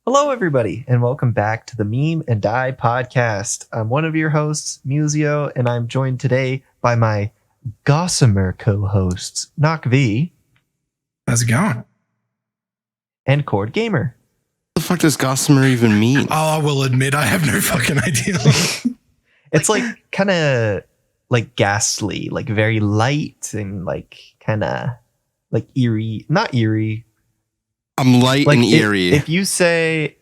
Hello, everybody, and welcome back to the Meme and Die podcast. I'm one of your hosts, Musio, and I'm joined today by my Gossamer co-hosts, Noc.V. How's it going? And Cord Gamer. What the fuck does Gossamer even mean? Oh, I will admit I have no fucking idea. It's like kind of like ghastly, like very light and like kind of like eerie, not eerie. I'm light Like and eerie. If you say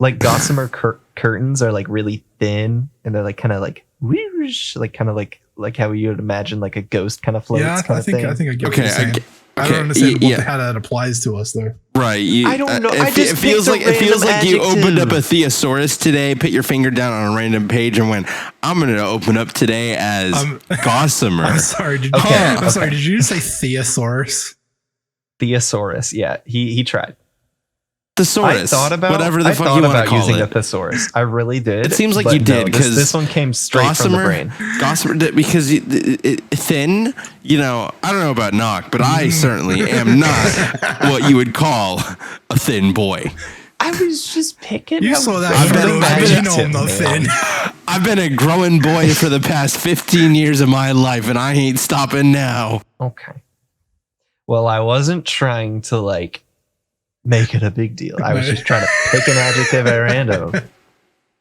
like Gossamer curtains are like really thin and they're like kind of like whoosh, like kind of like how you would imagine like a ghost kind of floats. Yeah, I think I get what you're saying. I don't understand how that applies to us though. Right. I don't know. It feels like you opened up a thesaurus today, put your finger down on a random page, and went, "I'm going to open up today as Gossamer." I'm sorry. Did you say thesaurus? Thesaurus. Yeah, he tried. Thesaurus. I thought about using a thesaurus. I really did. It seems like you did because this one came straight from the brain. Gossamer, because thin. You know, I don't know about Noc, but I certainly am not what you would call a thin boy. I was just picking. You saw that. I'm not thin. I've been a growing boy for the past 15 years of my life, and I ain't stopping now. Okay. Well, I wasn't trying to like make it a big deal. I was just trying to pick an adjective at random.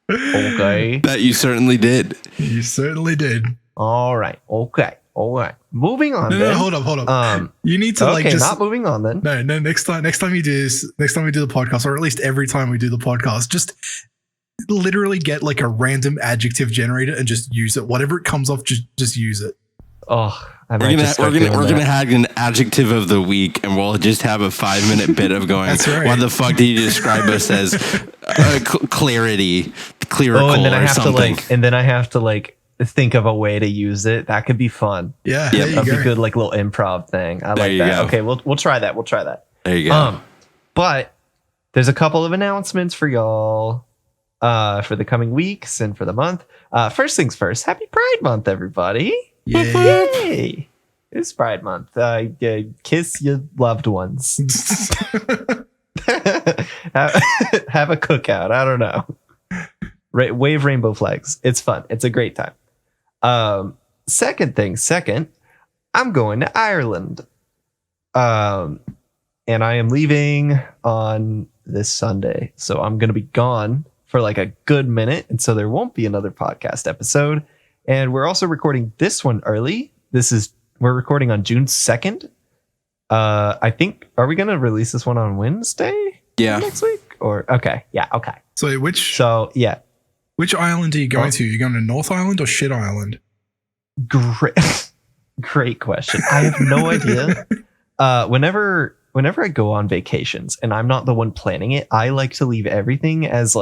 Okay. That you certainly did. You certainly did. All right. Okay. All right. Moving on. No, hold up. You need to not moving on then. No. Next time we do the podcast, or at least every time we do the podcast, just literally get like a random adjective generator and just use it. Whatever it comes off, just use it. Oh, we're gonna have an adjective of the week, and we'll just have a 5-minute bit of going. That's right. Why the fuck did you describe us as clarity, clerical, and then I or have something? I have to think of a way to use it. That could be fun. Yeah, that'd be a good like little improv thing. I like that. Go. Okay, we'll try that. There you go. But there's a couple of announcements for y'all for the coming weeks and for the month. First things first, happy Pride Month, everybody. Yay! It's Pride Month. Kiss your loved ones. have a cookout. I don't know. Wave rainbow flags. It's fun. It's a great time. Second, I'm going to Ireland. And I am leaving on this Sunday. So I'm going to be gone for like a good minute. And so there won't be another podcast episode. And we're also recording this one early. We're recording on June 2nd. I think, are we going to release this one on Wednesday? Yeah. Next week? Or, okay. Yeah, okay. So which island are you going to? Are you going to North Island or Shit Island? Great question. I have no idea. Whenever I go on vacations and I'm not the one planning it, I like to leave everything as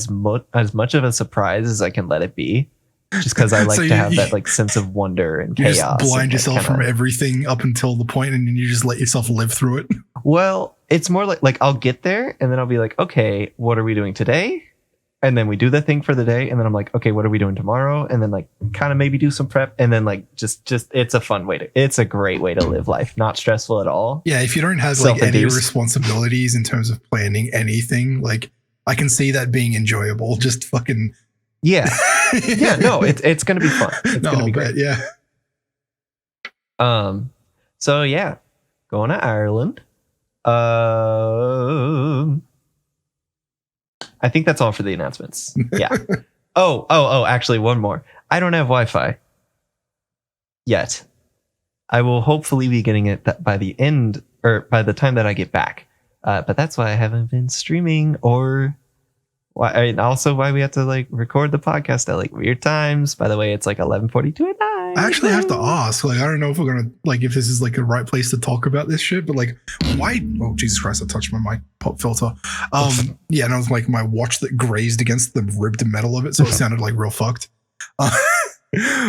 much of a surprise as I can let it be. Just because I like to have that like sense of wonder and chaos. Just blind yourself from everything up until the point, and then you just let yourself live through it. Well, it's more like I'll get there and then I'll be like, okay, what are we doing today? And then we do the thing for the day, and then I'm like, okay, what are we doing tomorrow? And then like kind of maybe do some prep, and then like just it's a great way to live life, not stressful at all. Yeah, if you don't have like any responsibilities in terms of planning anything, like I can see that being enjoyable. Just fucking. Yeah. Yeah, no, it's gonna be fun. It's gonna be great. Yeah. So yeah, going to Ireland. I think that's all for the announcements. Yeah. Oh, actually one more. I don't have Wi-Fi yet. I will hopefully be getting it by the end or by the time that I get back. But that's why I haven't been streaming or why we have to like record the podcast at like weird times. By the way, it's like 11:42 at night. I actually have to ask. Like, I don't know if we're gonna like if this is like the right place to talk about this shit, but like, why? Oh, Jesus Christ! I touched my mic pop filter. Yeah, and I was like my watch that grazed against the ribbed metal of it, so it sounded like real fucked.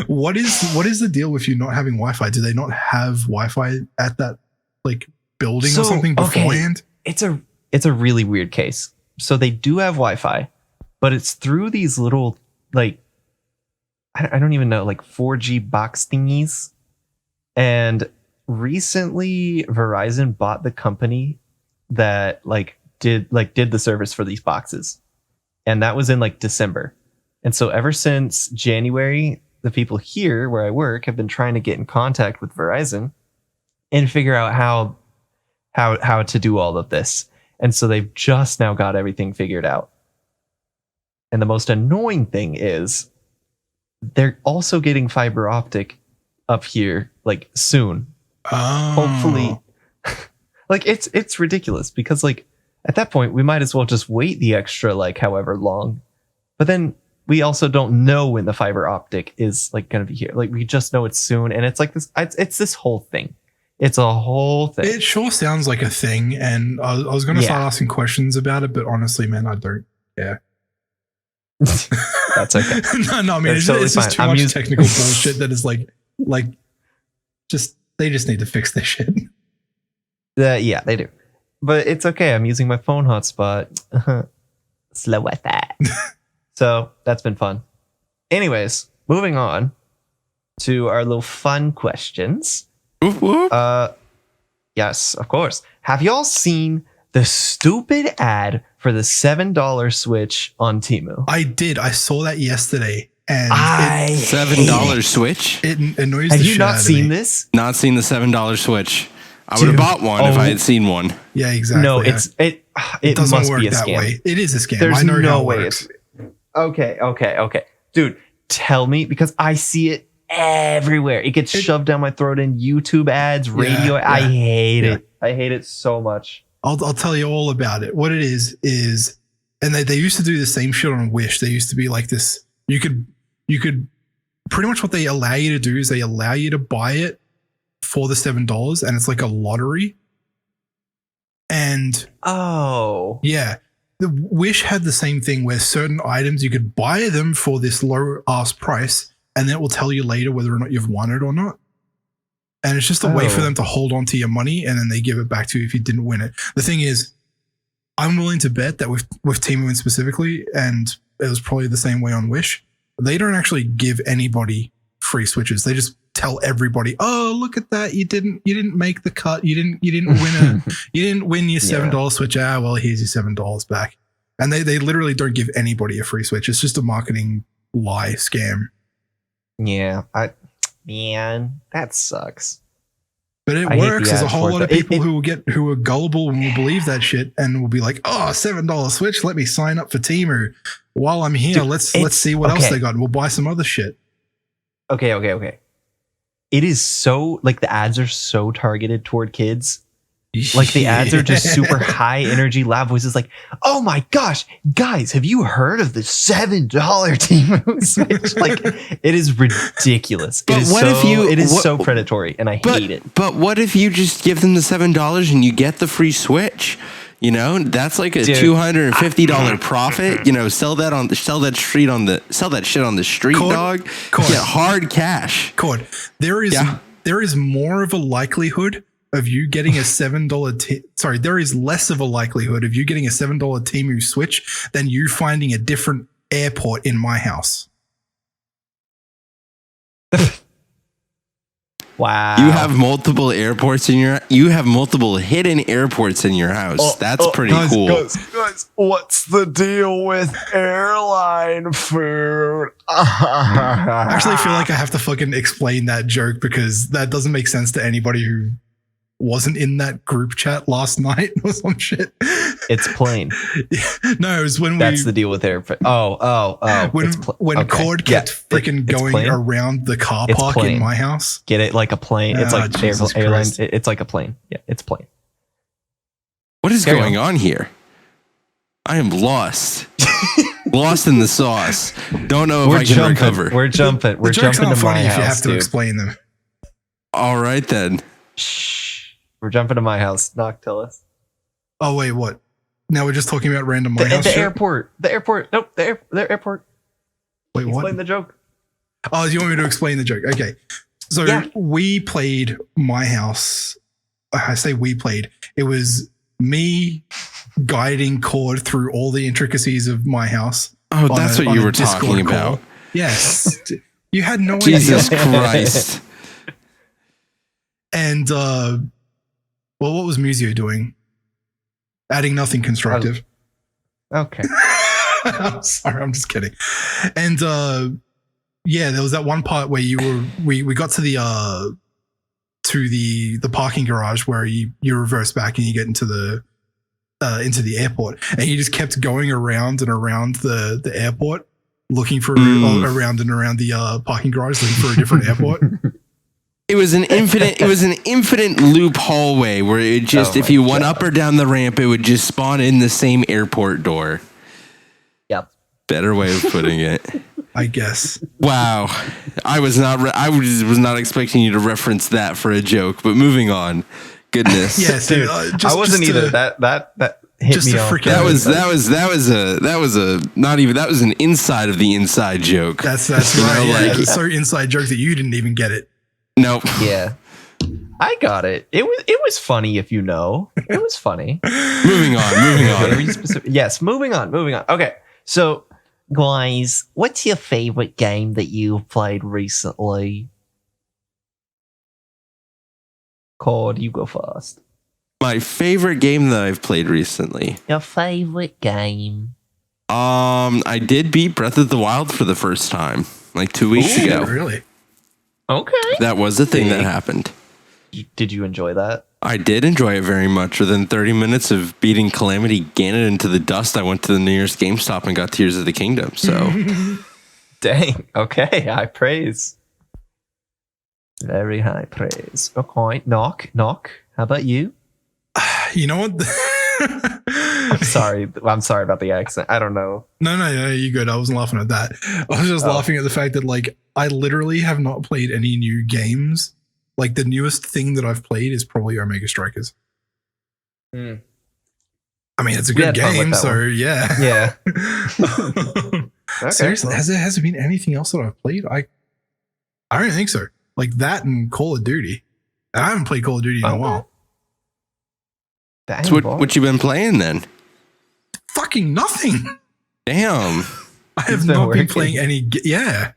What is the deal with you not having Wi-Fi? Do they not have Wi-Fi at that like building or something beforehand? Okay. It's a really weird case. So they do have Wi-Fi, but it's through these little like I don't even know, like 4G box thingies. And recently Verizon bought the company that like did the service for these boxes, and that was in like December. And so ever since January, the people here where I work have been trying to get in contact with Verizon and figure out how to do all of this. And so they've just now got everything figured out. And the most annoying thing is they're also getting fiber optic up here like soon. Oh. Hopefully. Like it's ridiculous because like at that point we might as well just wait the extra like however long. But then we also don't know when the fiber optic is like going to be here. Like we just know it's soon, and it's like this. It's this whole thing. It's a whole thing. It sure sounds like a thing, and I was going to start asking questions about it, but honestly, man, I don't care. That's okay. no, I mean it's just too much technical bullshit that is like just they just need to fix this shit. Yeah, they do. But it's okay. I'm using my phone hotspot. Slow at that. So that's been fun. Anyways, moving on to our little fun questions. Yes, of course. Have y'all seen the stupid ad for the $7 Switch on Temu? I did. I saw that yesterday. And $7 Switch? It annoys Have the you shit not out of seen me. this? Not seen the $7 Switch. I would have bought one if I had seen one. Yeah, exactly. No, yeah. it doesn't must work be a that scam. way. It is a scam. There's I know no how it way works. Okay. Dude, tell me, because I see it everywhere. It gets shoved down my throat in YouTube ads, radio. Yeah. I hate it. I hate it so much. I'll tell you all about it. What it is, and they used to do the same shit on Wish. They used to be like this. You could pretty much what they allow you to do is they allow you to buy it for the $7, and it's like a lottery. And yeah, the Wish had the same thing where certain items you could buy them for this low ass price, and then it will tell you later whether or not you've won it or not. And it's just a way for them to hold on to your money, and then they give it back to you if you didn't win it. The thing is, I'm willing to bet that with Temu specifically, and it was probably the same way on Wish, they don't actually give anybody free Switches. They just tell everybody, "Oh, look at that! You didn't make the cut. You didn't win you didn't win your $7 Switch. Ah, well, here's your $7 back." And they literally don't give anybody a free Switch. It's just a marketing lie scam. Yeah, man, that sucks. But it works. There's a whole lot of people who are gullible and will believe that shit and will be like, "Oh, $7 Switch. Let me sign up for Temu. While I'm here, Dude, let's see what else they got, and we'll buy some other shit." Okay. It is so like the ads are so targeted toward kids. Like the ads are just super high energy, loud voices. Like, "Oh my gosh, guys, have you heard of the $7 Temu Switch?" Like, it is ridiculous. But it is so predatory, and I hate it. But what if you just give them the $7 and you get the free Switch? You know, that's like a $250 profit. You know, sell that shit on the street, dog. Get hard cash. There is more of a likelihood of you getting a $7 there is less of a likelihood of you getting a $7 Temu Switch than you finding a different airport in my house. Wow. You have multiple airports you have multiple hidden airports in your house. That's pretty cool. Guys, what's the deal with airline food? I actually feel like I have to fucking explain that joke because that doesn't make sense to anybody who wasn't in that group chat last night or some shit. It's plain. No, it was when that's the deal with airport. When Cord kept freaking going around the car park in my house. Get it like a plane. It's like airline. It's like a plane. Yeah, it's plain. What is going on here? I am lost. Lost in the sauce. Don't know if I can recover. We're jumping. We're jumping to my house. If you have to explain them. All right then. Shh. We're jumping to my house. Noc, tell us. Oh wait, what? Now we're just talking about random my house. The airport. The airport. Nope. The airport. Wait, what? Explain the joke. Oh, you want me to explain the joke? Okay. So we played my house. I say we played. It was me guiding Cord through all the intricacies of my house. Oh, that's what you were talking about. Yes. You had no idea. Jesus Christ. And what was Museo doing? Adding nothing constructive. Okay. I'm sorry, I'm just kidding. And yeah, there was that one part where we got to the parking garage where you reverse back and you get into the airport, and you just kept going around and around the airport looking for around and around the parking garage looking for a different airport. It was an infinite loop hallway where it just, if you went up or down the ramp, it would just spawn in the same airport door. Yep. Better way of putting it. I guess. Wow. I was not expecting you to reference that for a joke, but moving on. Goodness. Yes, dude. I wasn't either. That hit just me a off. freaking. That was an inside of the inside joke. That's right. It's so inside joke that you didn't even get it. Nope. Yeah. I got it. It was funny if you know. It was funny. Moving on. Very specific. Yes, moving on. Okay. So, guys, what's your favorite game that you've played recently? Cord, you go first. My favorite game that I've played recently. Your favorite game? I did beat Breath of the Wild for the first time, like 2 weeks ago. Really? Okay. That was the thing that happened. Did you enjoy that? I did enjoy it very much. Within 30 minutes of beating Calamity Ganon into the dust, I went to the nearest GameStop and got Tears of the Kingdom. So, dang. Okay, high praise. Very high praise. Okay, Noc. How about you? You know what? I'm sorry about the accent. I don't know. No, you're good. I wasn't laughing at that. I was just laughing at the fact that, like, I literally have not played any new games. Like, the newest thing that I've played is probably Omega Strikers. I mean, it's a good game, so one. Yeah. Yeah. Okay. Seriously, has there been anything else that I've played? I don't think so. Like that and Call of Duty. And I haven't played Call of Duty in a while. So what you been playing then? Fucking nothing. Damn. I have not been playing any. Yeah.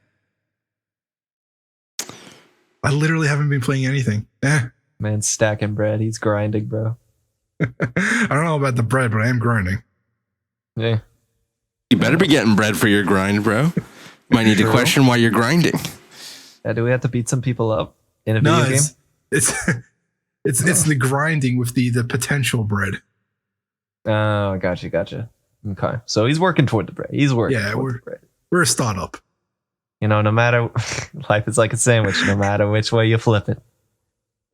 I literally haven't been playing anything. Man's stacking bread. He's grinding, bro. I don't know about the bread, but I am grinding. Yeah. You better be getting bread for your grind, bro. Might need to question why you're grinding. Do we have to beat some people up in a video game? It's the grinding with the potential bread. Oh, gotcha. Okay. So he's working toward the bread. We're a startup. You know, no matter life is like a sandwich, no matter which way you flip it,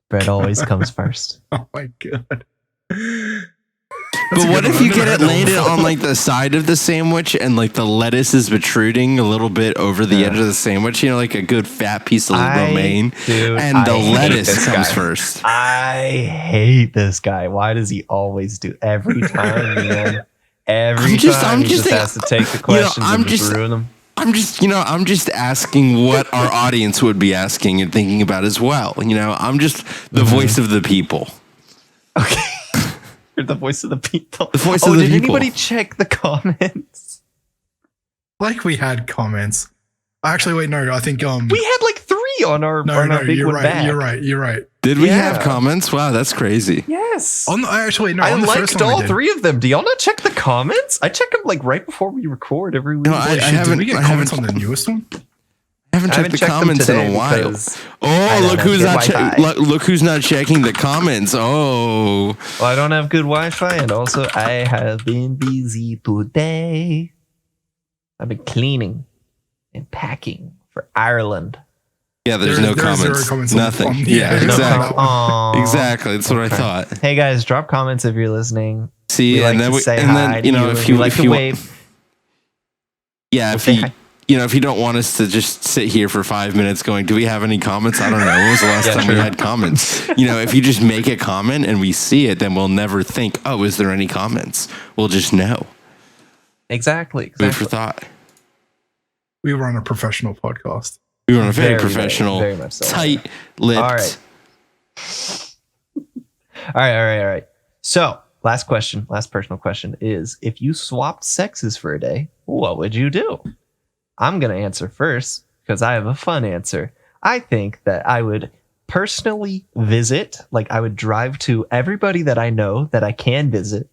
bread always comes first. Oh my god. But what if you get it landed on like the side of the sandwich and like the lettuce is protruding a little bit over the edge of the sandwich, you know, like a good fat piece of romaine, and the lettuce comes first. I hate this guy. Why does he always do every time, man? Every time he just has to take the questions and just ruin them. I'm just asking what our audience would be asking and thinking about as well. You know, I'm just the voice of the people. Okay. You're the voice of the people. The voice of the people. Did anybody check the comments? Like we had comments. Actually, wait, no, I think we had like 3 on our big you're one right, back. You're right. Did we have comments? Wow, that's crazy. Yes. I liked all 3 of them. Do y'all not check the comments? I check them like right before we record every week. No, I haven't. Did we get comments on the newest one? I haven't checked the comments in a while. Oh, look who's not checking the comments. Oh. Well, I don't have good Wi-Fi, and also I have been busy today. I've been cleaning and packing for Ireland. Yeah, there's no comments. Nothing. Yeah, exactly. Exactly. That's what I thought. Hey guys, drop comments if you're listening. See, and then you know, if you wave. Yeah, if you don't want us to just sit here for 5 minutes going, do we have any comments? I don't know. When was the last time we had comments? You know, if you just make a comment and we see it, then we'll never think, oh, is there any comments? We'll just know. Exactly. Food for thought. We were on a professional podcast. We were on a very professional, very much so. tight-lipped. All right. So, last personal question is, if you swapped sexes for a day, what would you do? I'm going to answer first because I have a fun answer. I think that I would personally visit, like I would drive to everybody that I know that I can visit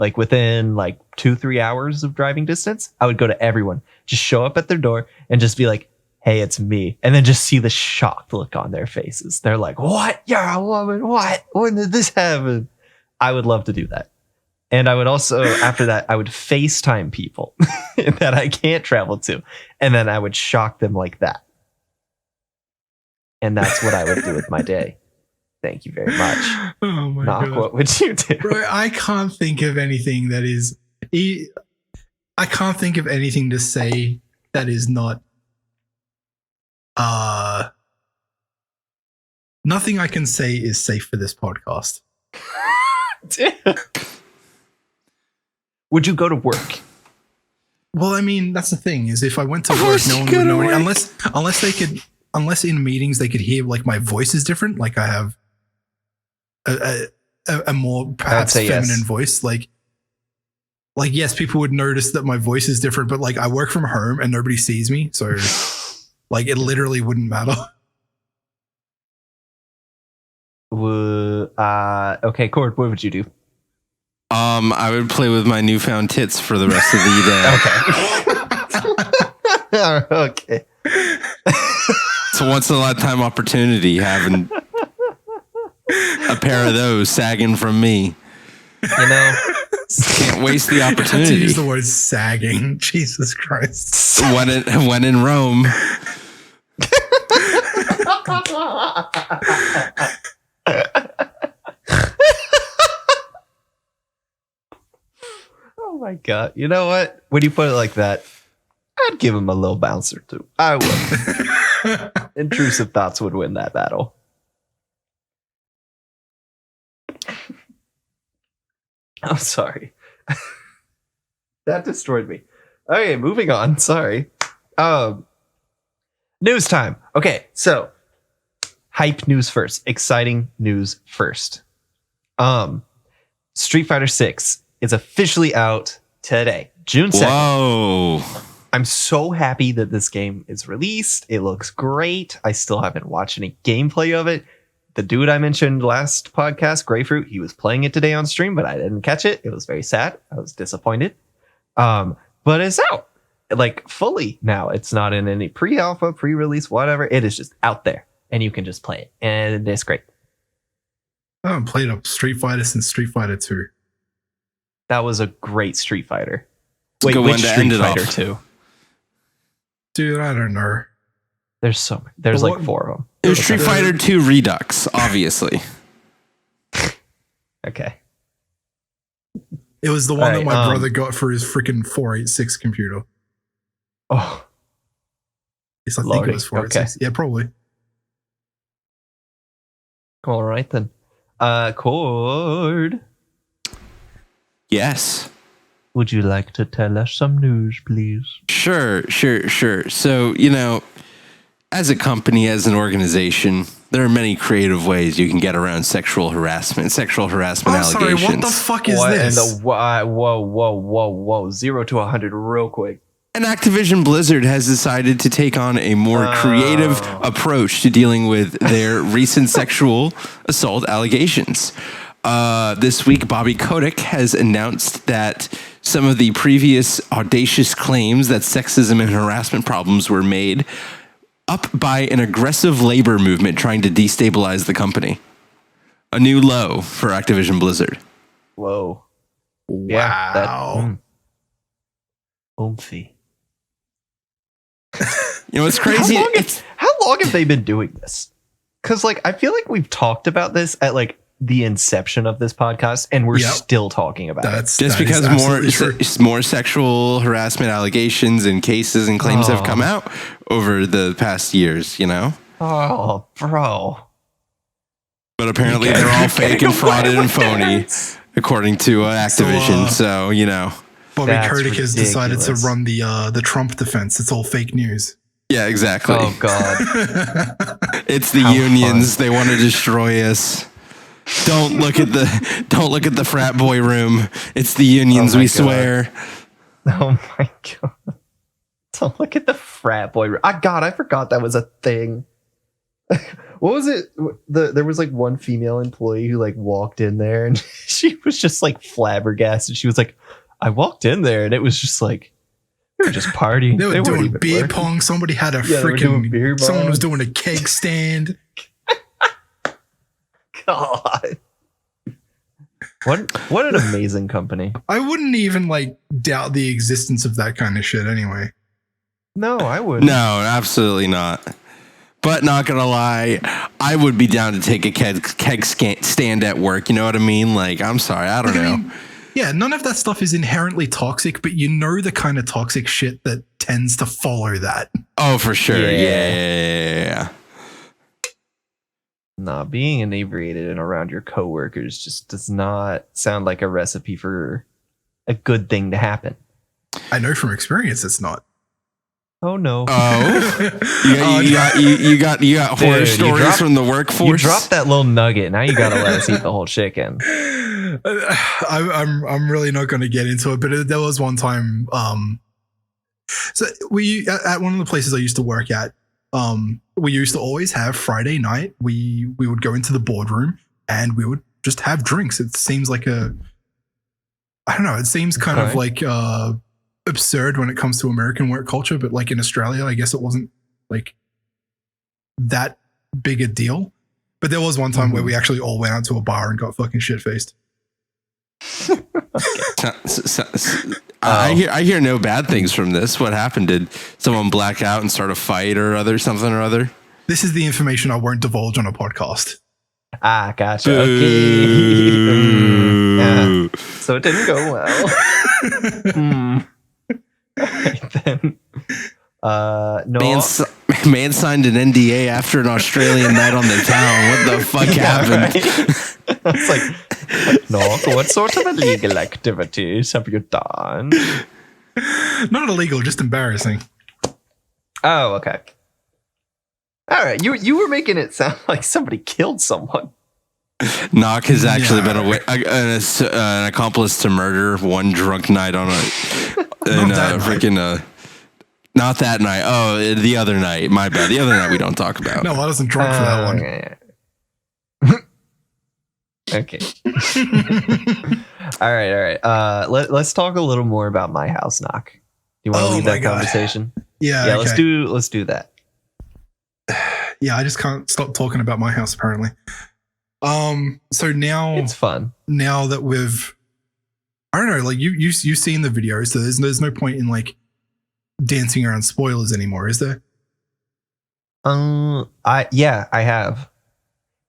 like within like 2-3 hours of driving distance, I would go to everyone, just show up at their door and just be like, hey, it's me. And then just see the shocked look on their faces. They're like, what? You're a woman? What? When did this happen? I would love to do that. And I would also, after that, I would FaceTime people that I can't travel to. And then I would shock them like that. And that's what I would do with my day. Thank you very much. Oh my Noc, god. what would you do? Bro, I can't think of anything that is. I can't think of anything to say that is not. Nothing I can say is safe for this podcast. Would you go to work? Well, I mean, that's the thing is if I went to work, no one would know any, unless in meetings they could hear like my voice is different. Like I have a more perhaps feminine voice. Like yes, people would notice that my voice is different, but like I work from home and nobody sees me, so like it literally wouldn't matter. Okay, Cord, what would you do? I would play with my newfound tits for the rest of the day. Okay. It's a once in a lifetime opportunity having a pair of those sagging from me. You know, can't waste the To opportunity. use the word sagging, Jesus Christ. When in Rome. oh my god! You know what? When you put it like that, I'd give him a little bounce or two. I would. Intrusive thoughts would win that battle. I'm sorry. That destroyed me. Okay, moving on. Sorry. News time. Okay, so hype news first. Exciting news first. Street Fighter 6 is officially out today, June 2nd. Whoa. I'm so happy that this game is released. It looks great. I still haven't watched any gameplay of it. The dude I mentioned last podcast, Grapefruit, he was playing it today on stream, but I didn't catch it. It was very sad. I was disappointed. But it's out like fully now. It's not in any pre-alpha, pre-release, whatever. It is just out there and you can just play it. And it's great. I haven't played a Street Fighter since Street Fighter 2. That was a great Street Fighter. Wait, Wait, which which Street Street Fighter Fighter 2? Dude, I don't know. There's so many. There's like 4 of them. It was Street Fighter 2 Redux, obviously. Okay. It was the one that Alright, my brother got for his freaking 486 computer. Oh, Yes, I think Lordy, it was 486. Yeah, probably. all right then. Cord, Yes. would you like to tell us some news, please? Sure. So, as a company, as an organization, there are many creative ways you can get around sexual harassment I'm sorry, allegations. what the fuck is What this? in the whoa. 0 to 100 real quick. And Activision Blizzard has decided to take on a more creative approach to dealing with their recent sexual assault allegations. This week, Bobby Kotick has announced that some of the previous audacious claims that sexism and harassment problems were made up by an aggressive labor movement trying to destabilize the company. A new low for Activision Blizzard. Whoa. Wow. Oomphy. It's crazy. How long have they been doing this? Because like I feel like we've talked about this at like the inception of this podcast, and we're still talking about it. Just because more sexual harassment allegations and cases and claims have come out over the past years, Oh, bro. But apparently they're all fake and frauded and phony, according to Activision. So, Bobby That's Kotick has decided to ridiculous. run the Trump defense. It's all fake news. Yeah, exactly. Oh God. It's the unions. They want to destroy us. Don't look at the frat boy room. It's the unions, we swear. Oh my God. Don't look at the frat boy. God, I forgot that was a thing. What was it? There was like one female employee who like walked in there and she was just like flabbergasted. She was like, I walked in there and it was just like, they were just partying. They were weren't doing even beer working. pong. Somebody had a Yeah, they were doing beer freaking. Someone was pong. doing a keg stand. God. What an amazing company. I wouldn't even like doubt the existence of that kind of shit anyway. No, I wouldn't. No, absolutely not. But not gonna lie, I would be down to take a keg stand at work. You know what I mean? Like, I'm sorry, I don't know. Yeah, none of that stuff is inherently toxic, but you know the kind of toxic shit that tends to follow that. Oh, for sure. Yeah. Yeah. Nah, being inebriated and around your coworkers just does not sound like a recipe for a good thing to happen. I know from experience it's not. Oh no. Oh, you got horror Dude, stories from the workforce. You dropped that little nugget. Now you gotta let us eat the whole chicken. I'm really not going to get into it, but there was one time. So we at one of the places I used to work at. We used to always have Friday night. We would go into the boardroom and we would just have drinks. It seems like I don't know. It seems kind of like absurd when it comes to American work culture, but like in Australia, I guess it wasn't like that big a deal. But there was one time where we actually all went out to a bar and got fucking shit faced. I hear no bad things from this. What happened? Did someone black out and start a fight or something or other? This is the information I won't divulge on a podcast. Ah, gotcha. Okay. Yeah. So it didn't go well. Right, then. No. Man signed an NDA after an Australian night on the town. What the fuck happened? Right? It's like, no. What sort of illegal activities have you done? Not illegal, just embarrassing. Oh, okay. All right, you were making it sound like somebody killed someone. Noc has actually been an accomplice to murder one drunk night on not that night. Oh, the other night. My bad. The other night we don't talk about. No, I wasn't drunk for that one. Okay. All right. Let's talk a little more about my house, Noc. Do you want to lead that conversation? Yeah. Okay. Let's do that. Yeah, I just can't stop talking about my house apparently. So now it's fun. Now that I don't know, like you've seen the video, so there's no point in like dancing around spoilers anymore, is there? I have.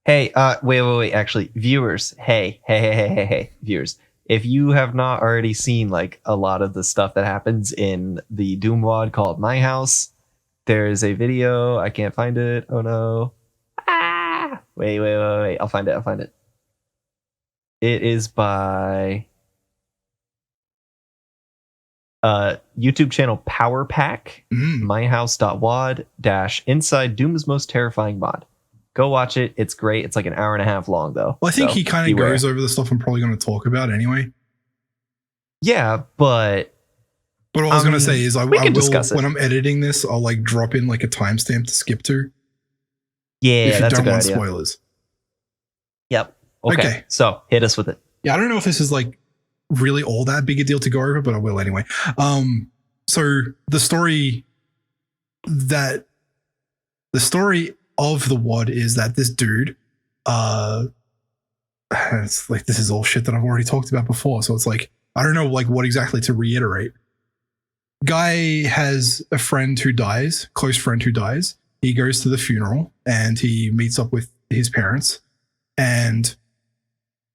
Hey, wait. Actually, viewers, hey, viewers. If you have not already seen like a lot of the stuff that happens in the Doom WAD called My House, there is a video. I can't find it. Oh no. Wait. I'll find it. It is by YouTube channel Power Pack, myhouse.wad - inside Doom's most terrifying mod. Go watch it. It's great. It's like an hour and a half long though. Well, I think he kind of goes over the stuff I'm probably going to talk about anyway. Yeah, but what I was going to say is I will, discuss it. When I'm editing this, I'll like drop in like a timestamp to skip to. Yeah, if you that's don't a good want idea. spoilers. Yep. Okay. So hit us with it. Yeah, I don't know if this is like really all that big a deal to go over, but I will anyway. So the story of the WAD is that this dude, it's like this is all shit that I've already talked about before. So it's like I don't know like what exactly to reiterate. Guy has a friend who dies, close friend who dies. He goes to the funeral and he meets up with his parents, and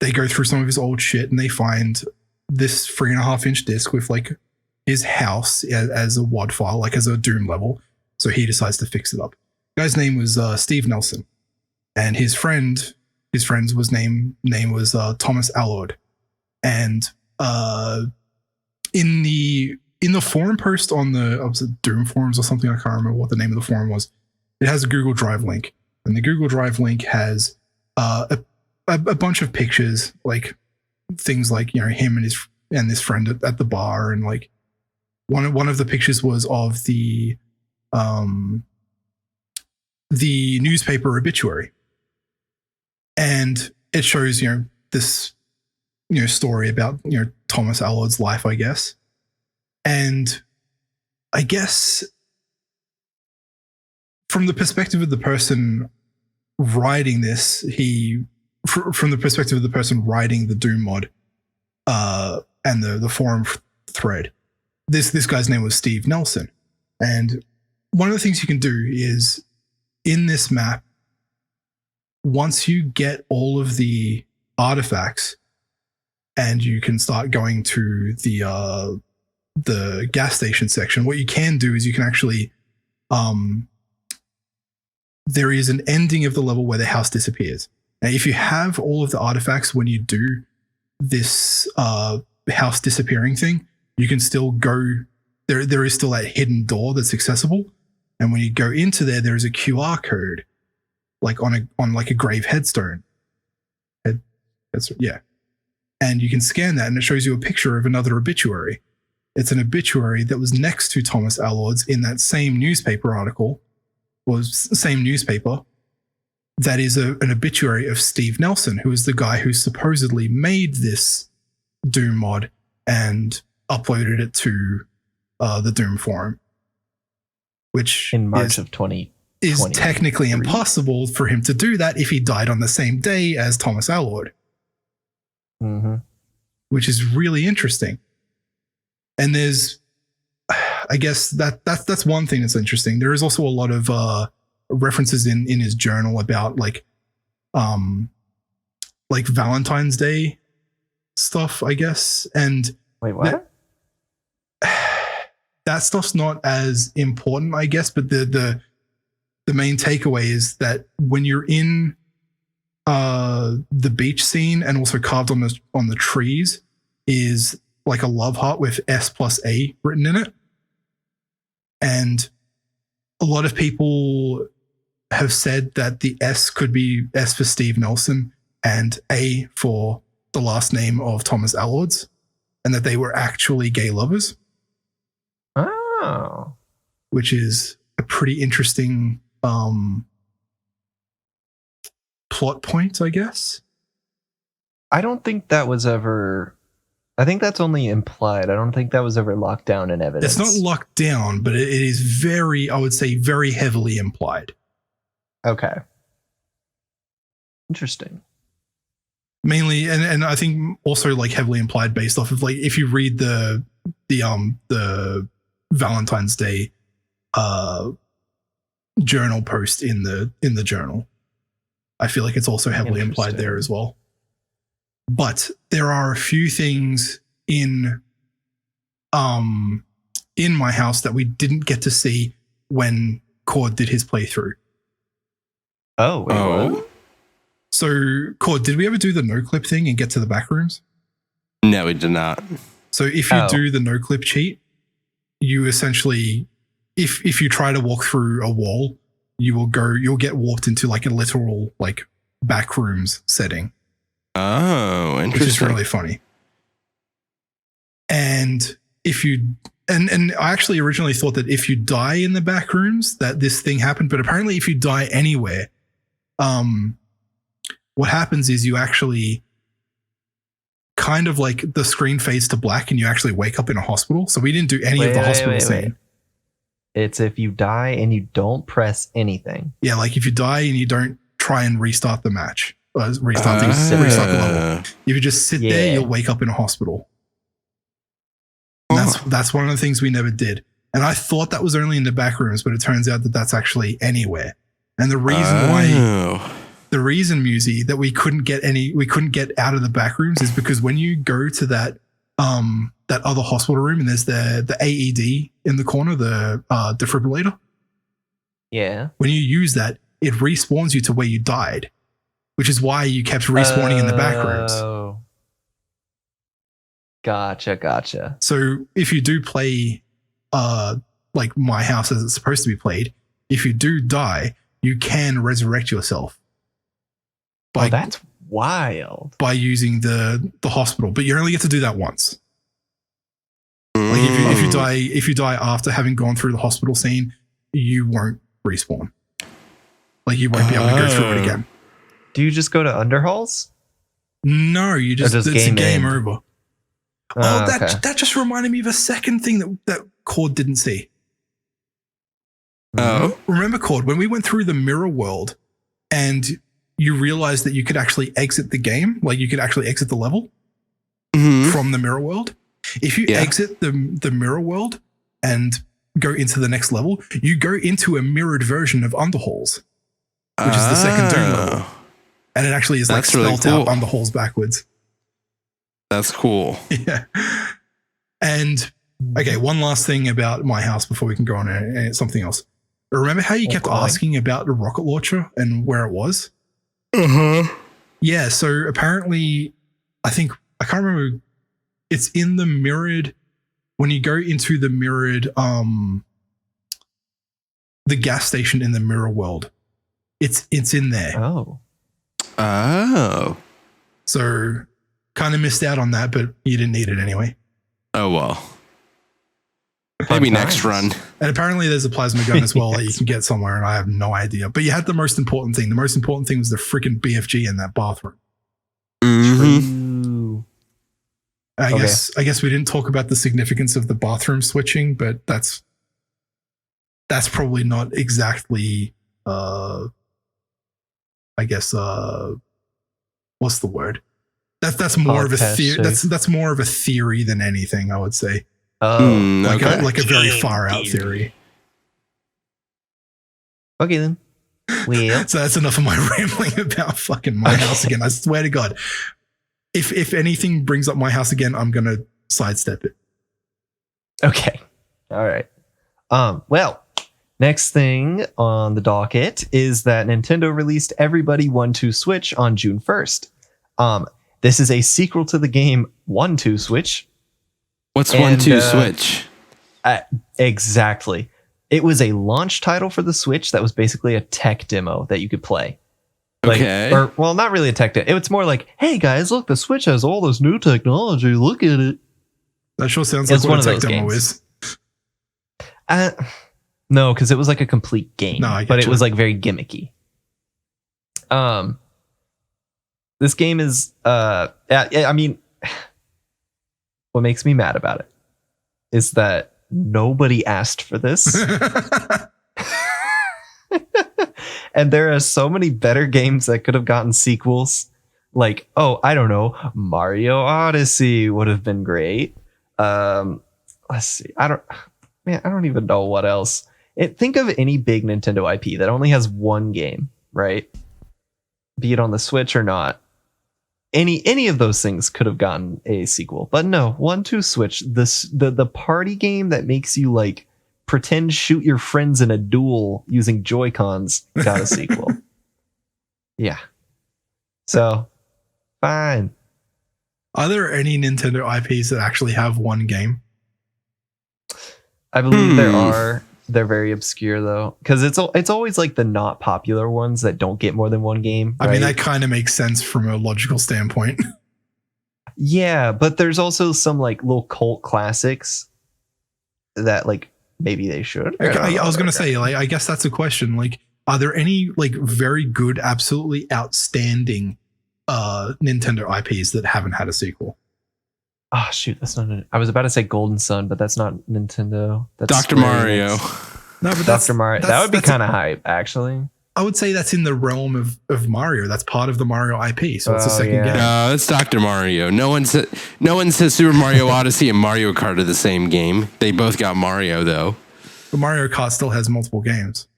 they go through some of his old shit and they find this 3.5-inch disc with like his house as a WAD file, like as a Doom level. So he decides to fix it up. The guy's name was Steve Nelson, and his friend's name was Thomas Allard. And in the forum post on the Doom forums or something, I can't remember what the name of the forum was. It has a Google Drive link, and the Google Drive link has a bunch of pictures, like things like him and this friend at the bar, and like one of the pictures was of the the newspaper obituary. And it shows, this, story about, Thomas Allard's life, I guess. And I guess from the perspective of the person writing this, from the perspective of the person writing the Doom mod, and the forum thread, this guy's name was Steve Nelson. And one of the things you can do is in this map, once you get all of the artifacts and you can start going to the gas station section, what you can do is you can actually, there is an ending of the level where the house disappears. Now, if you have all of the artifacts when you do this house disappearing thing, you can still go. There is still that hidden door that's accessible, and when you go into there, there is a QR code, like on like a grave headstone. Yeah, and you can scan that, and it shows you a picture of another obituary. It's an obituary that was next to Thomas Allard's in that same newspaper article, or same newspaper. That is an obituary of Steve Nelson, who is the guy who supposedly made this Doom mod and uploaded it to the Doom forum, which in March of 2020 is technically impossible for him to do that if he died on the same day as Thomas Allard, which is really interesting. And there's, I guess that's one thing that's interesting. There is also a lot of references in his journal about like Valentine's Day stuff, I guess. And wait, what? That stuff's not as important, I guess, but the main takeaway is that when you're in the beach scene, and also carved on the trees is like a love heart with S+A written in it. And a lot of people have said that the S could be S for Steve Nelson and A for the last name of Thomas Allard's, and that they were actually gay lovers. Oh. Which is a pretty interesting plot point, I guess. I don't think that was ever... I think that's only implied. I don't think that was ever locked down in evidence. It's not locked down, but it is very, I would say, very heavily implied. Okay. Interesting. Mainly, and I think also like heavily implied based off of like if you read the Valentine's Day journal post in the journal, I feel like it's also heavily implied there as well. But there are a few things in my house that we didn't get to see when Cord did his playthrough. Oh, wait, what? So, Cord, did we ever do the no clip thing and get to the back rooms? No, we did not. So if you do the no clip cheat, you essentially, if you try to walk through a wall, you'll get warped into like a literal like back rooms setting. Oh, interesting. Which is really funny. And and I actually originally thought that if you die in the back rooms that this thing happened, but apparently if you die anywhere, what happens is you actually kind of like the screen fades to black and you actually wake up in a hospital. So we didn't do any of the hospital scene. It's if you die and you don't press anything. Yeah, like if you die and you don't try and restart the match. Restart the level. If you just sit there, you'll wake up in a hospital. And that's one of the things we never did. And I thought that was only in the back rooms, but it turns out that that's actually anywhere. And the reason, Musi, that we couldn't get out of the back rooms is because when you go to that other hospital room and there's the AED in the corner, the defibrillator. Yeah. When you use that, it respawns you to where you died, which is why you kept respawning in the back rooms. Oh. Gotcha. So if you do play like My House as it's supposed to be played, if you do die, you can resurrect yourself. That's wild. By using the hospital, but you only get to do that once. Like if you die after having gone through the hospital scene, you won't respawn. Like you won't be able to go through it again. Do you just go to Underhalls? No, you just it's a game over. Okay. That just reminded me of a second thing that Cord didn't see. Oh, remember, Cord, when we went through the mirror world and you realized that you could actually exit the game, like you could actually exit the level from the mirror world. If you exit the mirror world and go into the next level, you go into a mirrored version of Underhalls, which is the second Doom level. And it actually is like spelled out Underhalls backwards. That's cool. Yeah. And okay, one last thing about my house before we can go on and something else. Remember how you kept asking about the rocket launcher and where it was? Yeah, so apparently, I can't remember. It's in the mirrored, when you go into the mirrored, the gas station in the mirror world. It's in there. Oh. So kind of missed out on that, but you didn't need it anyway. Oh, well. Maybe next run. And apparently there's a plasma gun as well that you can get somewhere, and I have no idea. But you had the most important thing. The most important thing was the freaking BFG in that bathroom. I guess we didn't talk about the significance of the bathroom switching, but that's probably not exactly what's the word? That's more of a theory. That's more of a theory than anything, I would say. Like a very far out theory. Okay then. Well, so that's enough of my rambling about fucking my house again. I swear to God, if anything brings up my house again, I'm gonna sidestep it. Okay. All right. Well, next thing on the docket is that Nintendo released Everybody 1-2 Switch on June 1st. This is a sequel to the game 1-2 Switch. What's 1-2 Switch? Exactly. It was a launch title for the Switch that was basically a tech demo that you could play. Well, not really a tech demo. It's more like, hey guys, look, the Switch has all this new technology. Look at it. That sure sounds like what a tech demo is. No, because it was like a complete game. But it was like very gimmicky. This game is I mean, what makes me mad about it is that nobody asked for this. And there are so many better games that could have gotten sequels. Like, I don't know, Mario Odyssey would have been great. Let's see. I don't even know what else. Think of any big Nintendo IP that only has one game, right? Be it on the Switch or not. Any of those things could have gotten a sequel, but no. 1-2 Switch, the party game that makes you like pretend shoot your friends in a duel using Joy-Cons got a sequel. Yeah. So fine. Are there any Nintendo IPs that actually have one game? I believe there are. They're very obscure though, because it's always like the not popular ones that don't get more than one game. Right? I mean, that kind of makes sense from a logical standpoint. Yeah, but there's also some like little cult classics that like maybe they should. I was gonna say, like, I guess that's a question. Like, are there any like very good, absolutely outstanding Nintendo IPs that haven't had a sequel? Oh shoot, that's not I was about to say Golden Sun, but that's not Nintendo. That's Dr. Mario. No, but Dr. Mario. That would be kind of hype, actually. I would say that's in the realm of Mario. That's part of the Mario IP, so it's a second game. No, it's Dr. Mario. No one says Super Mario Odyssey and Mario Kart are the same game. They both got Mario though. But Mario Kart still has multiple games.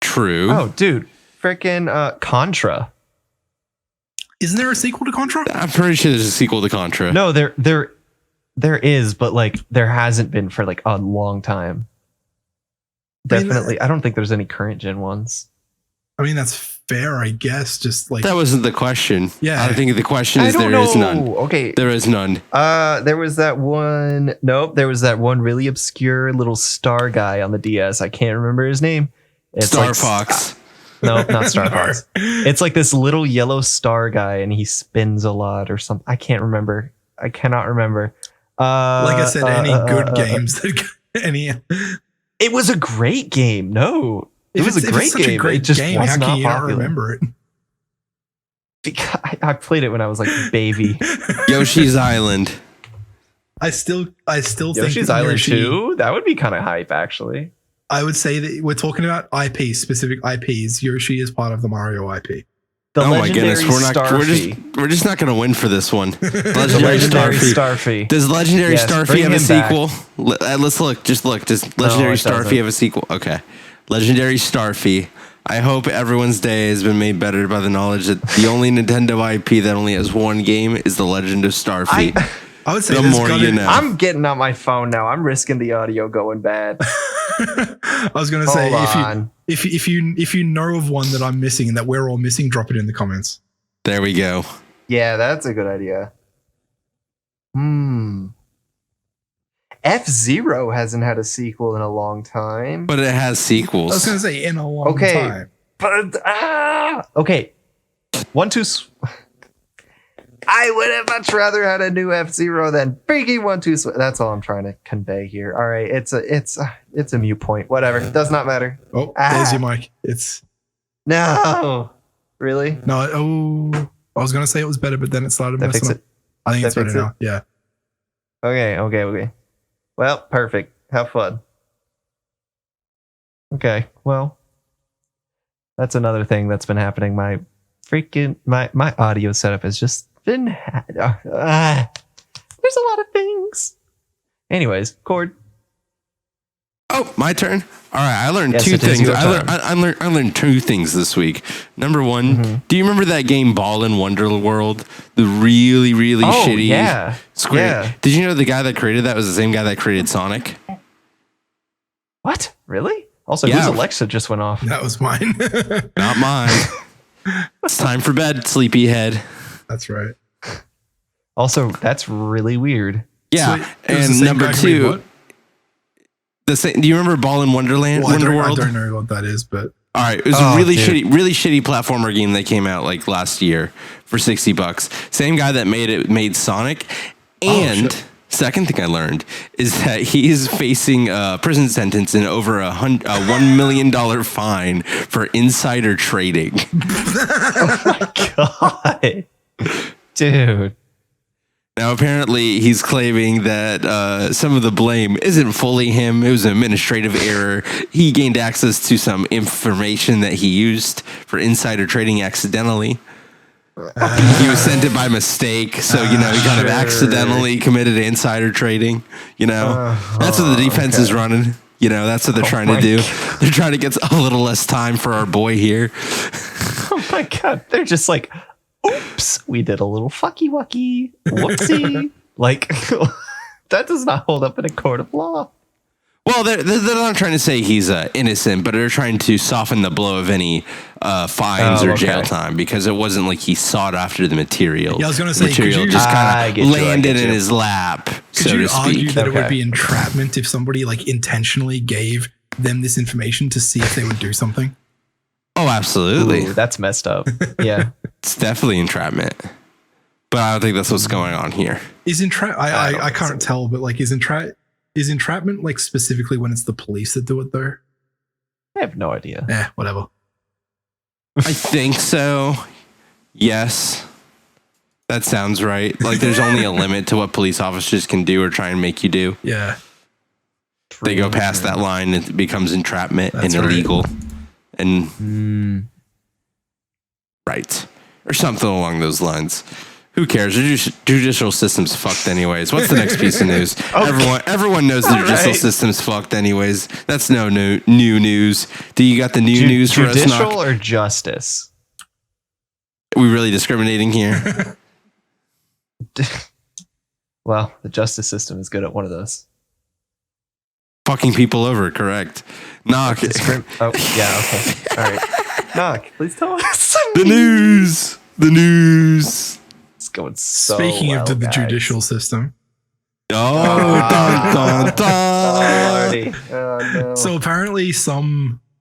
True. Oh, dude, freaking Contra. Isn't there a sequel to Contra? I'm pretty sure there's a sequel to Contra. No, there is, but like there hasn't been for like a long time. Definitely, I don't think there's any current gen ones. I mean, that's fair, I guess. Just like that wasn't the question. Yeah, I think the question is there is none. Okay, there is none. There was that one. Nope, there was that one really obscure little star guy on the DS. I can't remember his name. It's Star like, Fox. No, not Star Fox. It's like this little yellow star guy, and he spins a lot or something. I can't remember. I cannot remember. Like I said, any good games that any. It was a great game. No, It was a great such game. a great it just game. was How not can you not popular. remember it? I played it when I was like a baby. Yoshi's Island. I still think Yoshi's that Island Yoshi, 2? That would be kind of hype, actually. I would say that we're talking about IP, specific IPs. Yoshi is part of the Mario IP. The Oh my goodness, Starfy. we're just not going to win for this one. The Legendary legendary Starfy. Starfy. Does Legendary Yes, Starfy bring have a him back. sequel? Let's look. Just look. Does Legendary it doesn't. Starfy have a sequel? Okay. Legendary Starfy. I hope everyone's day has been made better by the knowledge that the only Nintendo IP that only has one game is The Legend of Starfy. I would say The there's more gotta- you know. I'm getting on my phone now. I'm risking the audio going bad. I was going to say Hold on. if you know of one that I'm missing and that we're all missing, drop it in the comments. There we go. Yeah, that's a good idea. F-Zero hasn't had a sequel in a long time. But it has I was sequels. going to say in a long Okay. time. But okay, 1-2. I would have much rather had a new F-Zero than freaking 1-2. That's all I'm trying to convey here. All right, it's a mute point. Whatever, it does not matter. Oh, there's your mic. It's No, really. no. Oh, I was going to say it was better, but then it started That fix messing up. it. I think it's That better fix now. Yeah. Okay. Well, perfect. Have fun. Okay, well, that's another thing that's been happening. My audio setup has just been. There's a lot of things. Anyways, Cord. Oh, my turn. All right, I learned Yes, two it is things. your I turn. learned two things this week. Number one, Mm-hmm. do you remember that game Ball in Wonderworld? The really shitty yeah. Square. Yeah. Did you know the guy that created that was the same guy that created Sonic? What? Really? Also, Yeah. whose Alexa just went off? That was mine. Not mine. It's time for bed, sleepyhead. That's right. Also, that's really weird. Yeah, So it was the and same number guy who made two, what? the same. Do you remember Ball in Wonderland? Well, I Wonderworld? don't know what that is, but All right, it was Oh, a really dude. shitty platformer game that came out like last year for $60. Same guy that made Sonic. And shit. second thing I learned is that he's facing a prison sentence and over a $1 million fine for insider trading. God, dude. Now, apparently, he's claiming that some of the blame isn't fully him. It was an administrative error. He gained access to some information that he used for insider trading accidentally. He was sent it by mistake. So, he kind of accidentally committed insider trading. That's what the defense is running. That's what they're trying to my do. They're trying to get a little less time for our boy here. Oh my God, they're just like, oops, we did a little fucky wucky, whoopsie. Like, that does not hold up in a court of law. Well, they're not trying to say he's innocent, but they're trying to soften the blow of any fines or jail time because it wasn't like he sought after the material. Yeah, I was gonna say, could material you- just I kind get of you, I landed get in you. his lap, could so you to argue speak. that it would Okay. be entrapment if somebody like intentionally gave them this information to see if they would do something? Oh, absolutely. Ooh, that's messed up. Yeah. It's definitely entrapment. But I don't think that's what's going on here. Is entrap? I don't I think can't so. tell, but like, is entrapment like specifically when it's the police that do it though? I have no idea. Whatever. I think so. Yes. That sounds right. Like there's only a limit to what police officers can do or try and make you do. Yeah. They go past that line, it becomes entrapment That's and right. illegal. And right. Or something along those lines. Who cares? The judicial system's fucked anyways. What's the next piece of news? Everyone knows the judicial right. system's fucked anyways. That's no new news. Do you got the new news for us, Judicial Noc? or justice? Are we really discriminating here? Well, the justice system is good at one of those. Fucking people over, correct. Noc. Oh, yeah, okay. All right. Knock, please tell us. The news. The news. It's going so Speaking well, of the guys. judicial system, Oh, dun, dun, Oh, dun. Lordy. Oh, no. so apparently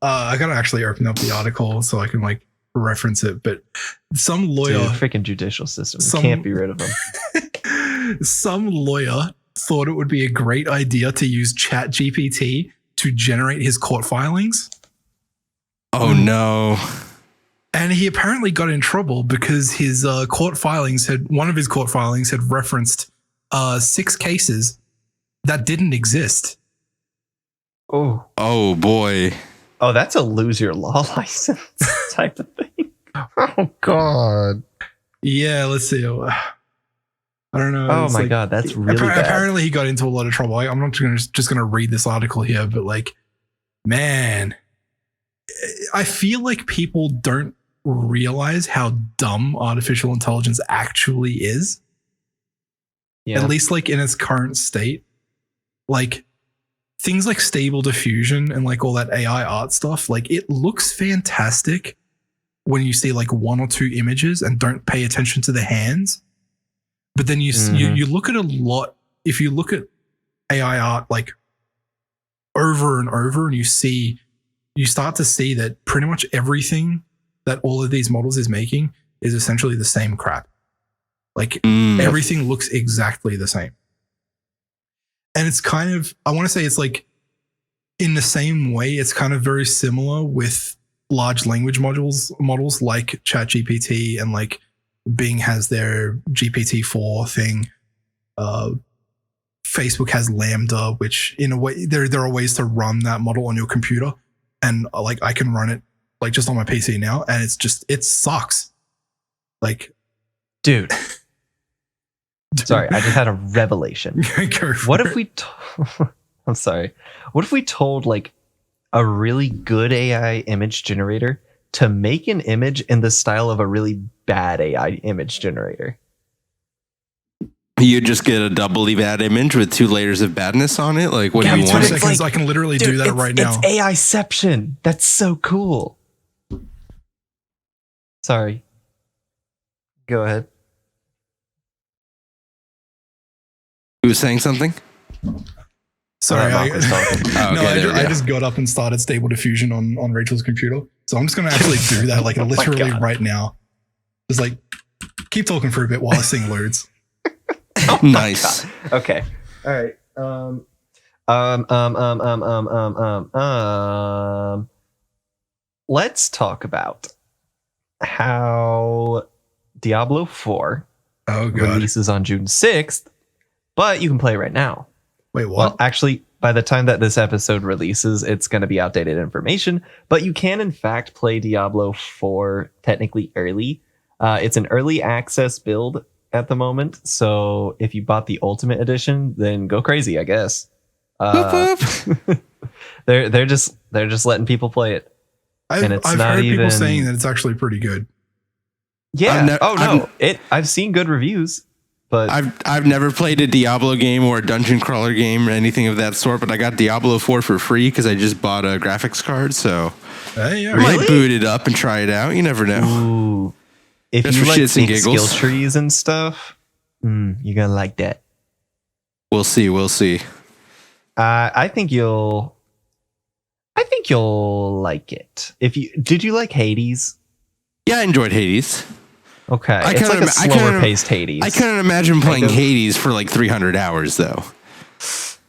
I gotta actually open up the article so I can like reference it, but some Dude, lawyer, freaking judicial system. Some- You can't be rid of them. some lawyer thought it would be a great idea to use ChatGPT to generate his court filings. Oh no. And he apparently got in trouble because his one of his court filings had referenced 6 cases that didn't exist. Oh boy. Oh, that's a lose your law license type of thing. Oh God. Yeah, let's see. I don't know. Oh It's my God, that's really bad. Apparently he got into a lot of trouble. I'm not just gonna read this article here, but like, man, I feel like people don't realize how dumb artificial intelligence actually is. Yeah. At least like in its current state. Like things like Stable Diffusion and like all that AI art stuff, like it looks fantastic when you see like 1 or 2 images and don't pay attention to the hands. But then you look at a lot. If you look at AI art like over and over, and you start to see that pretty much everything that all of these models is making is essentially the same crap. Like everything looks exactly the same. And it's kind of, I want to say it's like in the same way, it's kind of very similar with large language models like ChatGPT, and like Bing has their GPT-4 thing. Facebook has Lambda, which in a way there are ways to run that model on your computer, and like I can run it like just on my PC now, and it sucks. Like, dude. Sorry, I just had a revelation. What if we I'm sorry. What if we told like a really good AI image generator to make an image in the style of a really bad AI image generator? You just get a doubly bad image with 2 layers of badness on it. Like, what do you 20 want? seconds, I can literally do that right now. It's AIception. That's so cool. Sorry. Go ahead. You were saying something? Sorry, I I just got up and started Stable Diffusion on Rachel's computer. So I'm just going to actually do that like literally right now. Just like keep talking for a bit while I sing loads. Nice. Okay. All right. Let's talk about how Diablo 4 releases on June 6th, but you can play right now. Wait, what? Well, actually, by the time that this episode releases, it's going to be outdated information, but you can, in fact, play Diablo 4 technically early. It's an early access build at the moment, so if you bought the Ultimate Edition, then go crazy, I guess. They're just letting people play it. I've heard people saying that it's actually pretty good. Yeah. I've seen good reviews. But I've never played a Diablo game or a dungeon crawler game or anything of that sort, but I got Diablo 4 for free because I just bought a graphics card, so I might boot it up and try it out. You never know. Ooh. If just you for like shits and big giggles. skill trees and stuff, you're gonna like that. We'll see. I think you'll like it. Did you like Hades? Yeah, I enjoyed Hades. Okay, it's like a slower paced Hades. I couldn't imagine playing Hades for like 300 hours though.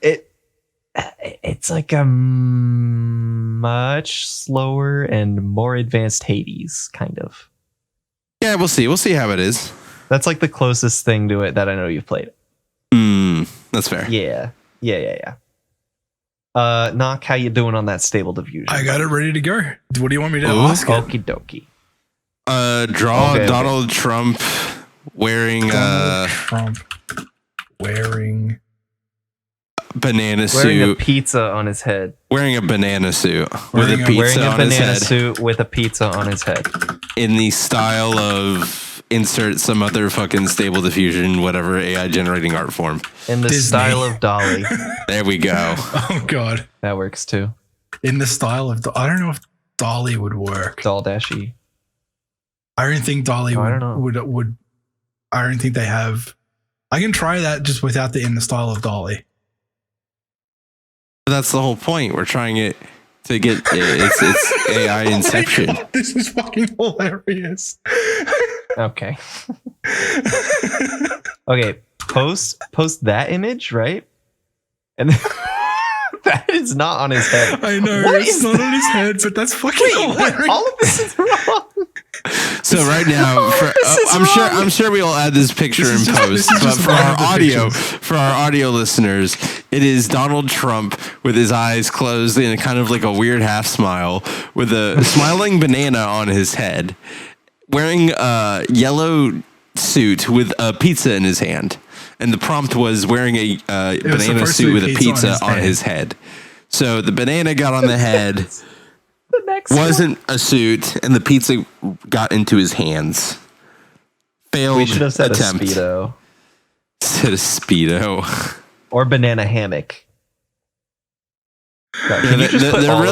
It's like a much slower and more advanced Hades, kind of. Yeah, we'll see. We'll see how it is. That's like the closest thing to it that I know you've played. That's fair. Yeah. Noc, how you doing on that Stable Diffusion? I got it ready to go. What do you want me to ask? Okie dokie. Draw Donald Trump wearing banana suit. Wearing a pizza on his head. Wearing a banana suit Wearing a banana suit with a pizza on his head. In the style of insert some other fucking Stable Diffusion, whatever AI generating art form. In the Disney. style of Dolly. There we go. Oh God. That works too. In the style of, I don't know if Dolly would work. Daldashi. I don't think Dolly would. I don't think they have. I can try that just without the in the style of Dolly. That's the whole point. We're trying it to get it's AI inception. Oh my God, this is fucking hilarious. Okay. Okay. Post that image, right? And then, that It's not on his head. I know it's not on his head, but that's fucking hilarious. All of this is wrong. So right now, I'm sure we'll add this picture in post. But for our audio listeners, it is Donald Trump with his eyes closed in a kind of like a weird half smile, with a smiling banana on his head, wearing a yellow suit with a pizza in his hand, and the prompt was wearing a banana suit with a pizza on his head. So the banana got on the head. Wasn't a suit, and the pizza got into his hands. Failed We should have said attempt. a Speedo. Said a Speedo. Or banana hammock. They're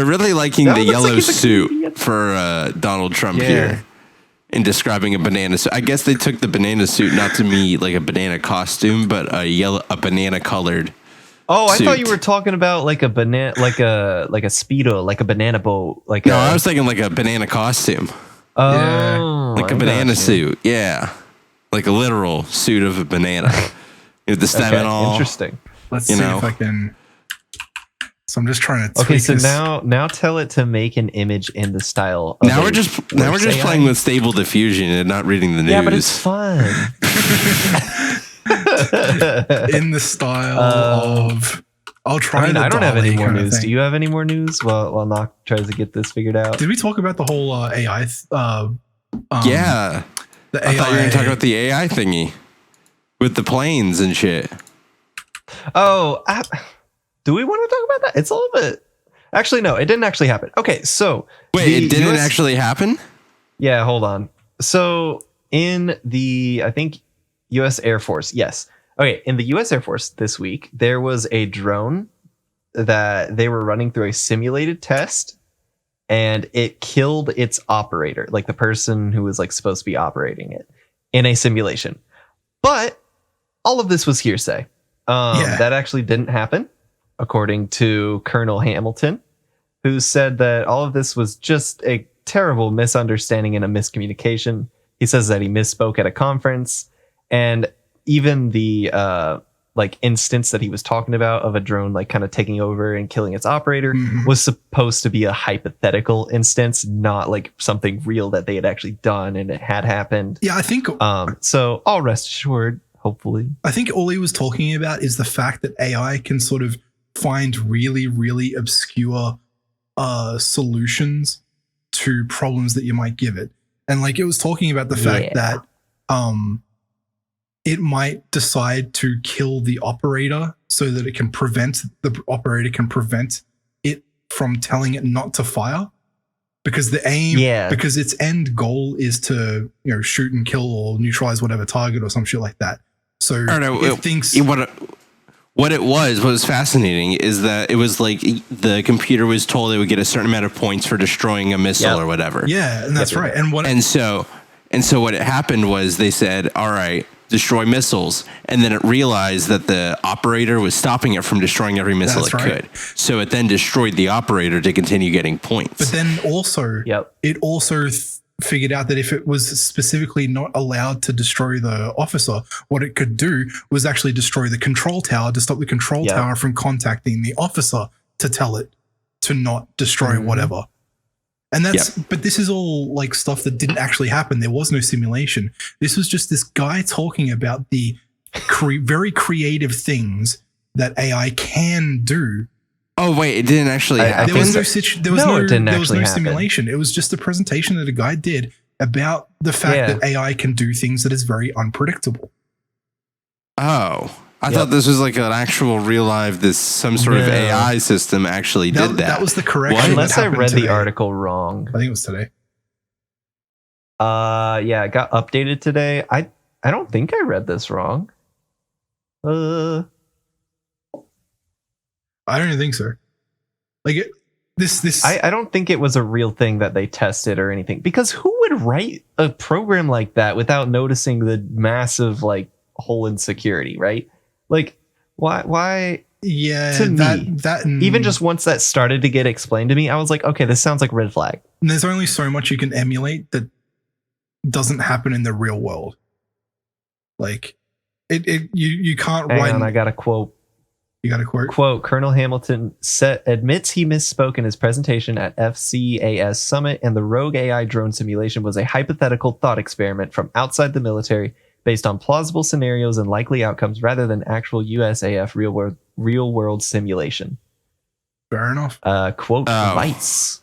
really liking the yellow suit for Donald Trump here in describing a banana suit. I guess they took the banana suit not to me like a banana costume, but a banana colored. Oh, I suit. thought you were talking about like a banana, like a Speedo, like a banana boat, I was thinking like a banana costume. Oh, Like a banana suit, yeah, like a literal suit of a banana with the stem and all. Interesting. Let's see if I can. So I'm just trying to. Okay, so now tell it to make an image in the style. Of Now we're just playing with Stable Diffusion and not reading the news. Yeah, but it's fun. in the style of. I'll try. I don't have any more news. Do you have any more news? While Noc tries to get this figured out. Did we talk about the whole AI? Yeah, the I AI. thought you were going to talk about the AI thingy with the planes and shit. Oh, do we want to talk about that? It's a little bit. Actually, no, it didn't actually happen. Okay, so wait, it didn't actually happen? Yeah, hold on. So in the, I think, U.S. Air Force, yes. Okay, in the U.S. Air Force this week, there was a drone that they were running through a simulated test, and it killed its operator, like the person who was like supposed to be operating it, in a simulation. But all of this was hearsay. That actually didn't happen, according to Colonel Hamilton, who said that all of this was just a terrible misunderstanding and a miscommunication. He says that he misspoke at a conference, and even the like instance that he was talking about of a drone like kind of taking over and killing its operator was supposed to be a hypothetical instance, not like something real that they had actually done and it had happened. Yeah, I think so. All rest assured, hopefully. I think all he was talking about is the fact that AI can sort of find really, really obscure solutions to problems that you might give it. And like it was talking about the fact that it might decide to kill the operator so that it can prevent it from telling it not to fire, because the aim, because its end goal is to, you know, shoot and kill or neutralize whatever target or some shit like that. So it thinks what was fascinating is that it was like the computer was told it would get a certain amount of points for destroying a missile or whatever. Yeah, and that's right. And so what it happened was they said, all right, destroy missiles, and then it realized that the operator was stopping it from destroying every missile could. So it then destroyed the operator to continue getting points. But then also, it also figured out that if it was specifically not allowed to destroy the officer, what it could do was actually destroy the control tower to stop the control tower from contacting the officer to tell it to not destroy whatever. And that's, but this is all like stuff that didn't actually happen. There was no simulation. This was just this guy talking about the very creative things that AI can do. Oh wait, it didn't actually happen. There was no simulation. It was just a presentation that a guy did about the fact that AI can do things that is very unpredictable. Oh. I thought this was like an actual real live, some sort of AI system actually did that. That was the correction. Unless I read the article wrong. I think it was today. Yeah, it got updated today. I don't think I read this wrong. I don't even think so. Like this. I don't think it was a real thing that they tested or anything. Because who would write a program like that without noticing the massive like hole in security, right? Like, why? Yeah, to me, even just once that started to get explained to me, I was like, okay, this sounds like red flag. And there's only so much you can emulate that doesn't happen in the real world. Like, You can't Hang write. on, I got a quote. You got a quote. Quote, Colonel Hamilton admits he misspoke in his presentation at FCAS Summit, and the rogue AI drone simulation was a hypothetical thought experiment from outside the military based on plausible scenarios and likely outcomes rather than actual USAF real world simulation. Fair enough. Quote, Vice.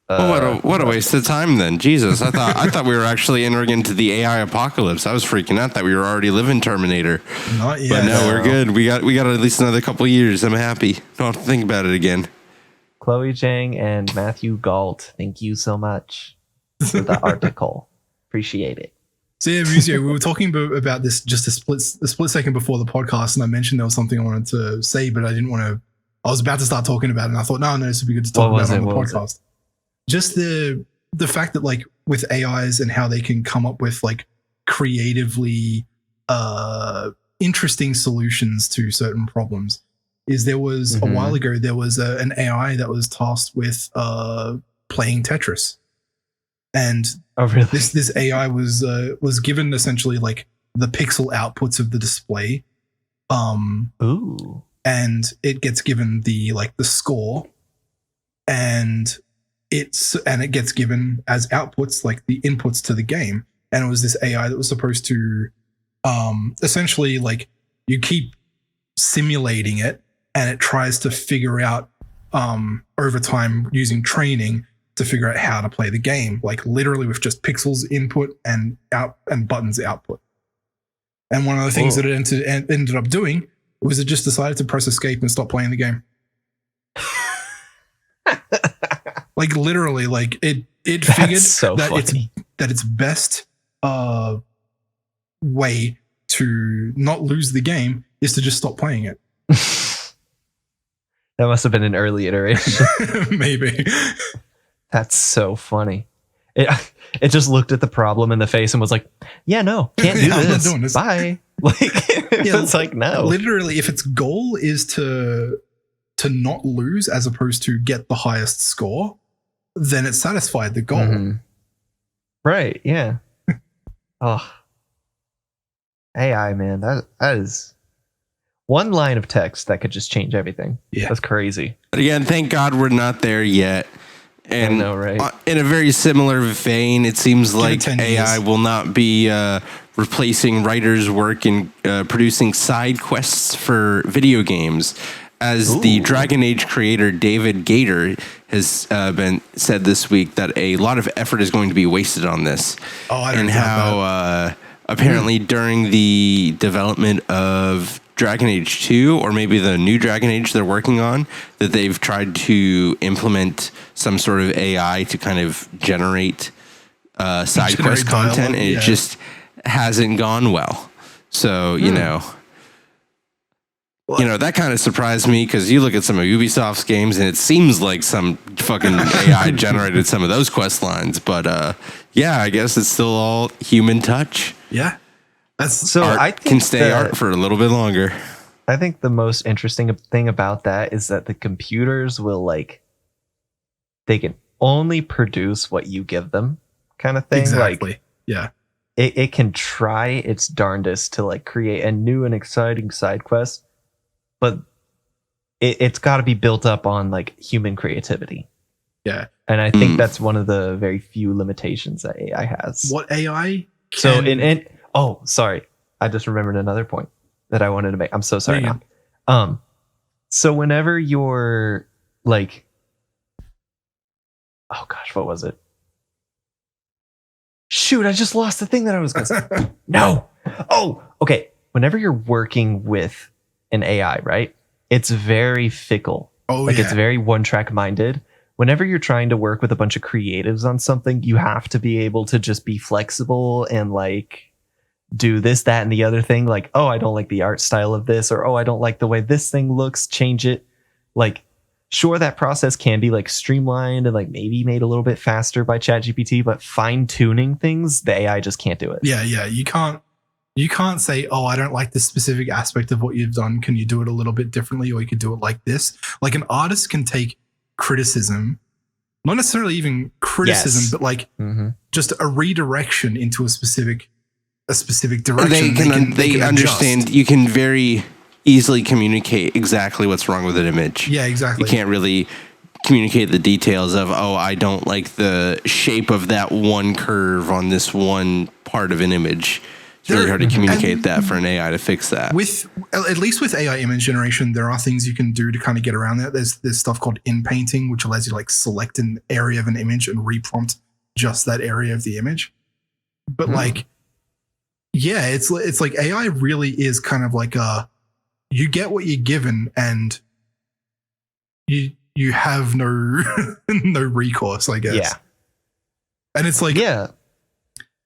Well, what a waste of time then. Jesus, I thought we were actually entering into the AI apocalypse. I was freaking out that we were already living Terminator. Not yet. But no, we're good. We got at least another couple of years. I'm happy. Don't have to think about it again. Chloe Zhang and Matthew Galt, thank you so much for the article. Appreciate it. So yeah, Muzio, we were talking about this just a split second before the podcast, and I mentioned there was something I wanted to say, but I didn't want to. I was about to start talking about it, and I thought, no, this would be good to talk about on the podcast. Just the fact that like with AIs and how they can come up with like creatively interesting solutions to certain problems. Is there was a while ago there was an AI that was tasked with playing Tetris, and really? this AI was given essentially like the pixel outputs of the display, Ooh. and it gets given the score, and it gets given as outputs, like the inputs to the game. And it was this AI that was supposed to essentially like you keep simulating it, and it tries to figure out over time using training to figure out how to play the game, like literally with just pixels input and out and buttons output. And one of the things that it ended up doing was it just decided to press escape and stop playing the game. Like literally, like it figured that its best way to not lose the game is to just stop playing it. That must have been an early iteration. Maybe. That's so funny. It just looked at the problem in the face and was like, yeah, no, can't do I'm this. not doing this. Bye. Like, it's like, no. Literally, if its goal is to not lose as opposed to get the highest score, then it satisfied the goal. Mm-hmm. Right, yeah. Oh. AI, man, that is one line of text that could just change everything. Yeah. That's crazy. But again, thank God we're not there yet. And I know, right? In a very similar vein, it seems like AI will not be replacing writers' work in producing side quests for video games. As the Dragon Age creator David Gator has been said this week that a lot of effort is going to be wasted on this. And how apparently during the development of Dragon Age 2, or maybe the new Dragon Age they're working on, that they've tried to implement some sort of AI to kind of generate side quest content, and it just hasn't gone well. So, you know, that kind of surprised me, because you look at some of Ubisoft's games and it seems like some fucking AI generated some of those quest lines. But yeah, I guess it's still all human touch. Yeah. I think can stay art for a little bit longer. I think the most interesting thing about that is that the computers will they can only produce what you give them, kind of thing. Exactly. Like, yeah. It can try its darndest to create a new and exciting side quest, but it's got to be built up on human creativity. Yeah. And I think that's one of the very few limitations that AI has. What AI can... So oh, sorry. I just remembered another point that I wanted to make. I'm so sorry. So whenever you're oh gosh, what was it? Shoot, I just lost the thing that I was going to say. No. Oh, okay. Whenever you're working with an AI, right? It's very fickle. Oh, it's very one-track minded. Whenever you're trying to work with a bunch of creatives on something, you have to be able to just be flexible and do this, that, and the other thing. Oh, I don't like the art style of this, or oh, I don't like the way this thing looks, change it. Sure, that process can be streamlined and maybe made a little bit faster by ChatGPT, but fine-tuning things, the AI just can't do it. Yeah. You can't say, oh, I don't like this specific aspect of what you've done. Can you do it a little bit differently? Or you could do it like this. An artist can take criticism, not necessarily even criticism, but just a redirection into a specific a specific direction, they understand. You can very easily communicate exactly what's wrong with an image. Yeah, exactly. You can't really communicate the details of, oh, I don't like the shape of that one curve on this one part of an image. It's really hard to communicate that for an AI to fix that. At least with AI image generation, there are things you can do to kind of get around that. There's stuff called in-painting, which allows you to like select an area of an image and reprompt just that area of the image. But like, yeah, it's like AI really is kind of like you get what you're given and you have no no recourse, I guess. Yeah. And it's like, yeah.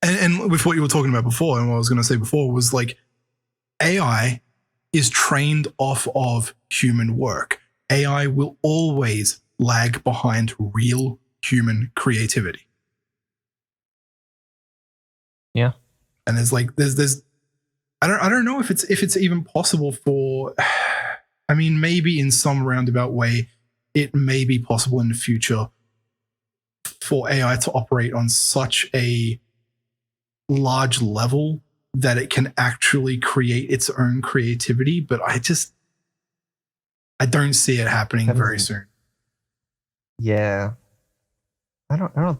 And with what you were talking about before, and what I was going to say before was like, AI is trained off of human work. AI will always lag behind real human creativity. Yeah. And there's I don't know if it's even possible for, I mean, maybe in some roundabout way, it may be possible in the future for AI to operate on such a large level that it can actually create its own creativity, but I don't see it happening very soon. Yeah. I don't know.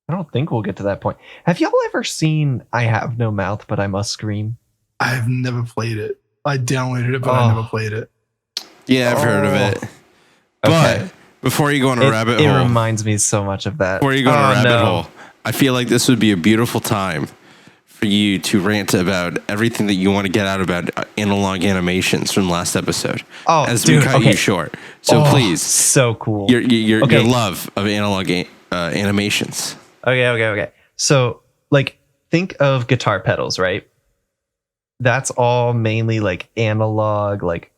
I don't think we'll get to that point. Have y'all ever seen I Have No Mouth, But I Must Scream? I've never played it. I downloaded it, but I never played it. Yeah, I've heard of it. Okay. But before you go on a rabbit hole. It reminds me so much of that. Before you go on a rabbit hole, I feel like this would be a beautiful time for you to rant about everything that you want to get out about analog animations from last episode. Oh, as we cut you short. So please. So cool. Your love of analog animations. Okay. So, like, think of guitar pedals, right? That's all mainly like analog, like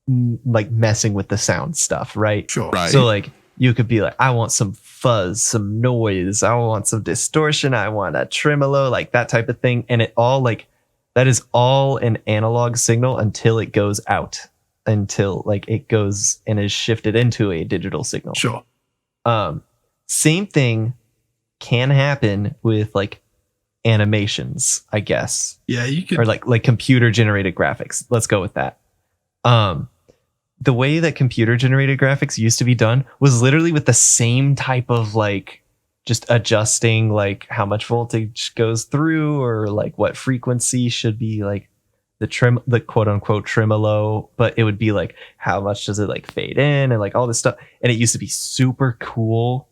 messing with the sound stuff, right? Sure. Right. So, like, you could be like, I want some fuzz, some noise, I want some distortion, I want a tremolo, like that type of thing. And it all like that is all an analog signal until it goes out, until like it goes and is shifted into a digital signal. Sure. Same thing can happen with like animations, I guess. Yeah, you could, or like computer generated graphics. Let's go with that. The way that computer generated graphics used to be done was literally with the same type of like just adjusting like how much voltage goes through or like what frequency should be like the quote unquote tremolo, but it would be like how much does it like fade in and like all this stuff. And it used to be super cool.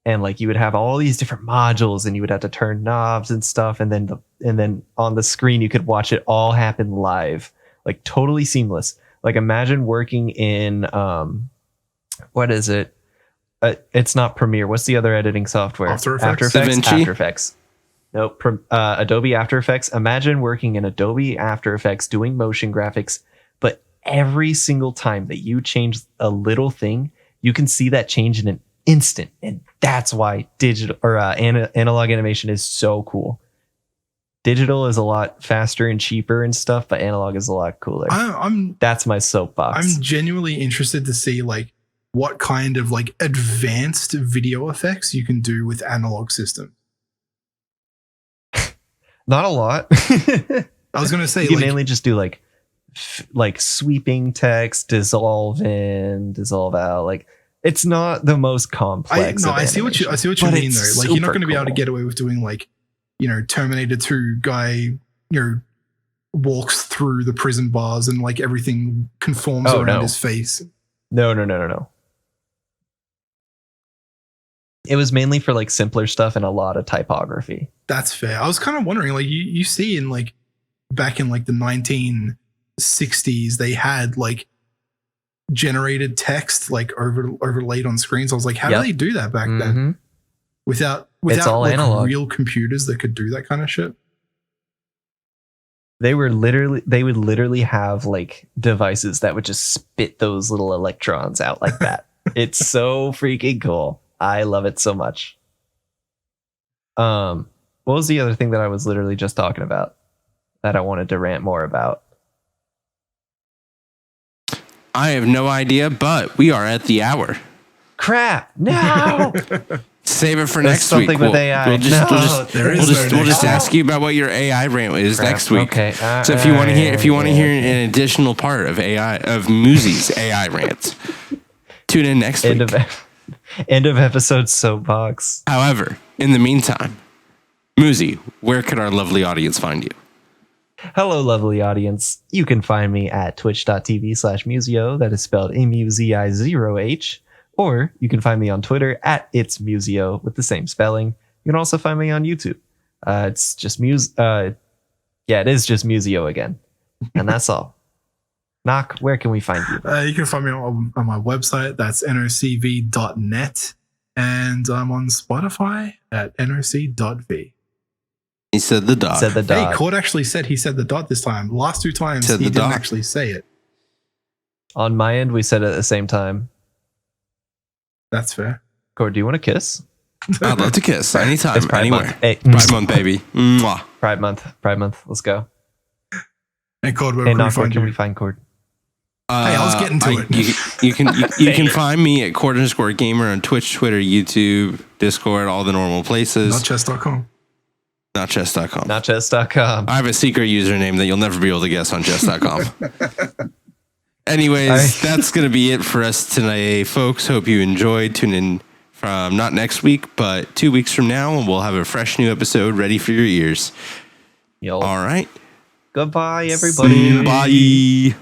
And like you would have all these different modules and you would have to turn knobs and stuff. And then on the screen, you could watch it all happen live, like totally seamless. Like imagine working in, what is it? It's not Premiere. What's the other editing software? After Effects? DaVinci? After Effects. Nope. Adobe After Effects. Imagine working in Adobe After Effects doing motion graphics, but every single time that you change a little thing, you can see that change in an instant. And that's why digital or analog animation is so cool. Digital is a lot faster and cheaper and stuff, but analog is a lot cooler. That's my soapbox. I'm genuinely interested to see like what kind of like advanced video effects you can do with analog systems. Not a lot. I was gonna say you can mainly just do like sweeping text, dissolve in, dissolve out. Like it's not the most complex. I see what you mean though. Like you're not going to be able to get away with doing like, you know, Terminator 2 guy, you know, walks through the prison bars and like everything conforms around his face. No. It was mainly for like simpler stuff and a lot of typography. That's fair. I was kind of wondering, like you see in like back in like the 1960s, they had like generated text like overlaid on screens. I was like, how do they do that back then? Without all like analog. Real computers that could do that kind of shit. They would literally have like devices that would just spit those little electrons out like that. It's so freaking cool. I love it so much. What was the other thing that I was literally just talking about that I wanted to rant more about? I have no idea, but we are at the hour. Crap. No. Save it for There's next week. something with AI. We'll just No. ask you about what your AI rant is Crap. next week. Okay. So if you want to hear an additional part of Muzi's AI rant, tune in next week. End of episode soapbox. However, in the meantime, Muzi, where can our lovely audience find you? Hello, lovely audience. You can find me at twitch.tv/Musio. That is spelled MUZI0H. Or you can find me on Twitter at It's Musio with the same spelling. You can also find me on YouTube. It's just it is just Musio again. And that's all. Noc, where can we find you? You can find me on my website. That's nocv.net. And I'm on Spotify at noc.v. He said the dot. Hey, Cord actually said he said the dot this time. Last 2 times he didn't actually say it. On my end, we said it at the same time. That's fair. Cord, do you want to kiss? I'd love to kiss anytime, It's Pride anywhere. Month. Hey, Pride Month, baby. Mwah. Pride Month. Let's go. And Cord, where Hey, can we Noc, where find can you? we find Cord? Hey, I was getting to it. You can find me at cord_gamer on Twitch, Twitter, YouTube, Discord, all the normal places. Notchess.com. Notchess.com. Notchess.com. I have a secret username that you'll never be able to guess on chess.com. Anyways, that's going to be it for us tonight, folks. Hope you enjoyed. Tune in from not next week, but 2 weeks from now, and we'll have a fresh new episode ready for your ears. Yo. All right. Goodbye, everybody. Bye.